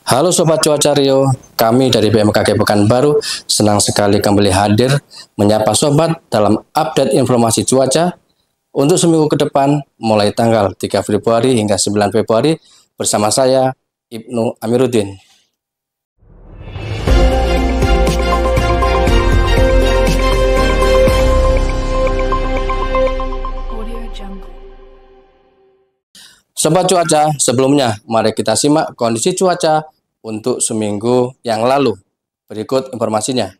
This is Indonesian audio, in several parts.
Halo Sobat Cuaca Rio, kami dari BMKG Pekanbaru senang sekali kembali hadir menyapa Sobat dalam update informasi cuaca untuk seminggu ke depan mulai tanggal 3 Februari hingga 9 Februari bersama saya Ibnu Amiruddin. Sobat Cuaca, sebelumnya mari kita simak kondisi cuaca untuk seminggu yang lalu. Berikut informasinya.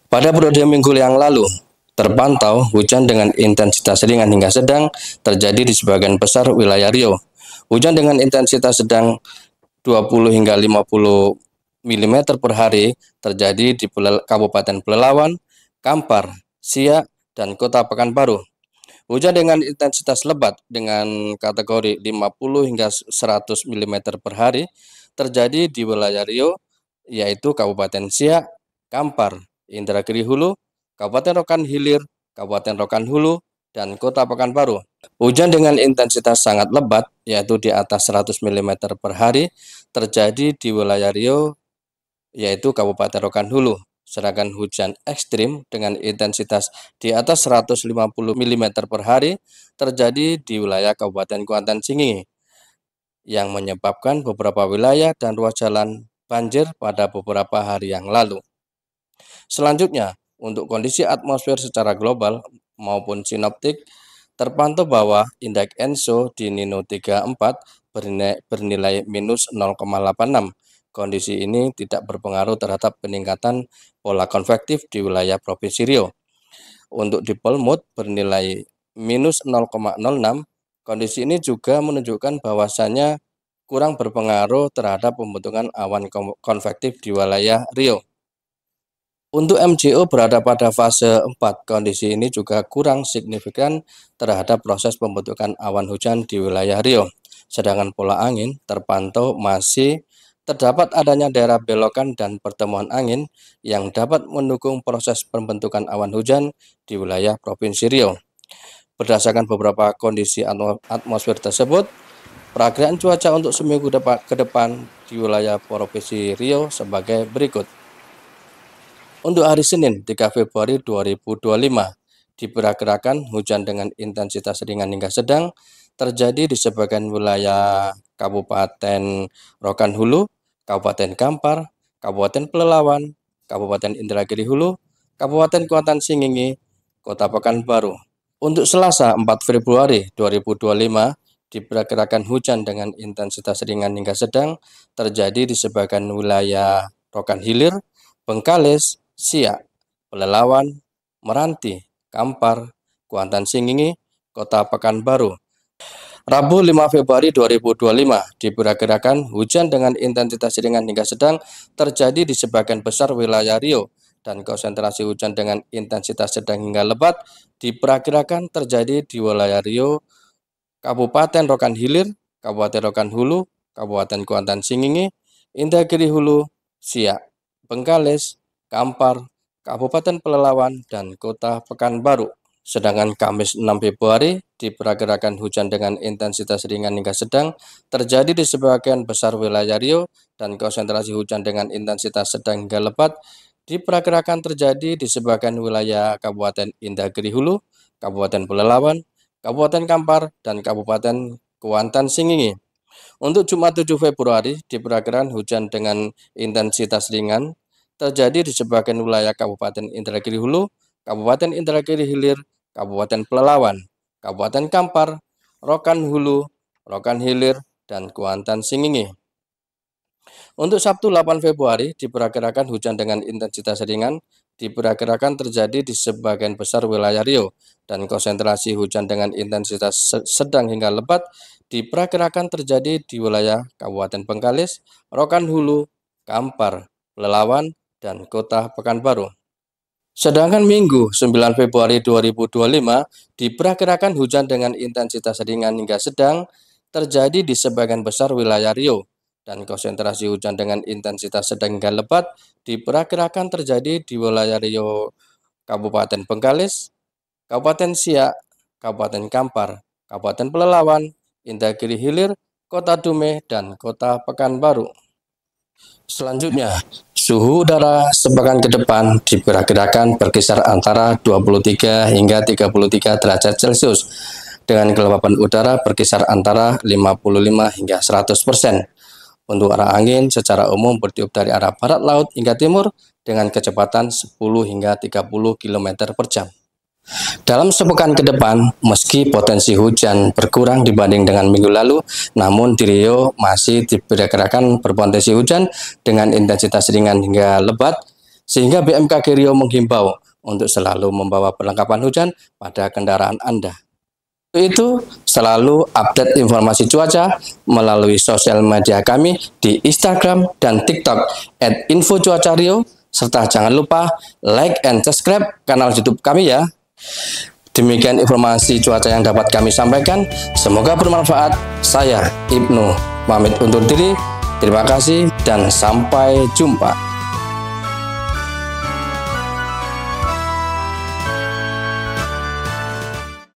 Pada periode minggu yang lalu, terpantau hujan dengan intensitas ringan hingga sedang terjadi di sebagian besar wilayah Riau. Hujan dengan intensitas sedang 20 hingga 50 mm per hari terjadi di Kabupaten Pelalawan, Kampar, Siak, dan Kota Pekanbaru. Hujan dengan intensitas lebat dengan kategori 50 hingga 100 mm per hari terjadi di wilayah Riau, yaitu Kabupaten Siak, Kampar, Indragiri Hulu, Kabupaten Rokan Hilir, Kabupaten Rokan Hulu, dan Kota Pekanbaru. Hujan dengan intensitas sangat lebat, yaitu di atas 100 mm per hari, terjadi di wilayah Riau, yaitu Kabupaten Rokan Hulu. Sedangkan hujan ekstrim dengan intensitas di atas 150 mm per hari terjadi di wilayah Kabupaten Kuantan Singingi, yang menyebabkan beberapa wilayah dan ruas jalan banjir pada beberapa hari yang lalu. Selanjutnya, untuk kondisi atmosfer secara global maupun sinoptik, terpantau bahwa indeks ENSO di Nino 34 bernilai minus 0,86. Kondisi ini tidak berpengaruh terhadap peningkatan pola konvektif di wilayah Provinsi Riau. Untuk dipol mood bernilai minus 0,06, kondisi ini juga menunjukkan bahwasannya kurang berpengaruh terhadap pembentukan awan konvektif di wilayah Riau. Untuk MJO berada pada fase 4, kondisi ini juga kurang signifikan terhadap proses pembentukan awan hujan di wilayah Riau. Sedangkan pola angin terpantau masih terdapat adanya daerah belokan dan pertemuan angin yang dapat mendukung proses pembentukan awan hujan di wilayah Provinsi Riau. Berdasarkan beberapa kondisi atmosfer tersebut, perakiraan cuaca untuk seminggu ke depan di wilayah Provinsi Riau sebagai berikut. Untuk hari Senin 3 Februari 2025, diperkirakan hujan dengan intensitas ringan hingga sedang terjadi di sebagian wilayah Kabupaten Rokan Hulu, Kabupaten Kampar, Kabupaten Pelalawan, Kabupaten Indragiri Hulu, Kabupaten Kuantan Singingi, Kota Pekanbaru. Untuk Selasa 4 Februari 2025, diperkirakan hujan dengan intensitas ringan hingga sedang terjadi di sebagian wilayah Rokan Hilir, Bengkalis, Siak, Pelalawan, Meranti, Kampar, Kuantan Singingi, Kota Pekanbaru. Rabu 5 Februari 2025, diperkirakan hujan dengan intensitas ringan hingga sedang terjadi di sebagian besar wilayah Riau, dan konsentrasi hujan dengan intensitas sedang hingga lebat diperkirakan terjadi di wilayah Riau, Kabupaten Rokan Hilir, Kabupaten Rokan Hulu, Kabupaten Kuantan Singingi, Indragiri Hulu, Siak, Bengkalis, Kampar, Kabupaten Pelalawan, dan Kota Pekanbaru. Sedangkan Kamis 6 Februari diperkirakan hujan dengan intensitas ringan hingga sedang terjadi di sebagian besar wilayah Riau, dan konsentrasi hujan dengan intensitas sedang hingga lebat diperkirakan terjadi di sebagian wilayah Kabupaten Indragiri Hulu, Kabupaten Pelalawan, Kabupaten Kampar, dan Kabupaten Kuantan Singingi. Untuk Jumat 7 Februari diperkirakan hujan dengan intensitas ringan terjadi di sebagian wilayah Kabupaten Indragiri Hulu, Kabupaten Indragiri Hilir, Kabupaten Pelalawan, Kabupaten Kampar, Rokan Hulu, Rokan Hilir, dan Kuantan Singingi. Untuk Sabtu 8 Februari diperkirakan hujan dengan intensitas ringan diperkirakan terjadi di sebagian besar wilayah Riau, dan konsentrasi hujan dengan intensitas sedang hingga lebat diperkirakan terjadi di wilayah Kabupaten Bengkalis, Rokan Hulu, Kampar, Pelalawan, dan Kota Pekanbaru. Sedangkan Minggu 9 Februari 2025 diperkirakan hujan dengan intensitas ringan hingga sedang terjadi di sebagian besar wilayah Riau, dan konsentrasi hujan dengan intensitas sedang hingga lebat diperkirakan terjadi di wilayah Riau, Kabupaten Bengkalis, Kabupaten Siak, Kabupaten Kampar, Kabupaten Pelalawan, Indragiri Hilir, Kota Dumeh, dan Kota Pekanbaru. Selanjutnya, suhu udara sepekan ke depan diperkirakan berkisar antara 23 hingga 33 derajat Celcius, dengan kelembapan udara berkisar antara 55 hingga 100%. Untuk arah angin secara umum bertiup dari arah barat laut hingga timur dengan kecepatan 10 hingga 30 km per jam. Dalam sepekan ke depan, meski potensi hujan berkurang dibanding dengan minggu lalu, namun di Riau masih diperkirakan berpotensi hujan dengan intensitas ringan hingga lebat, sehingga BMKG Riau menghimbau untuk selalu membawa perlengkapan hujan pada kendaraan Anda. Itu selalu update informasi cuaca melalui sosial media kami di Instagram dan TikTok @infocuacariau, serta jangan lupa like and subscribe kanal YouTube kami ya. Demikian informasi cuaca yang dapat kami sampaikan. Semoga bermanfaat. Saya Ibnu pamit undur diri. Terima kasih dan sampai jumpa.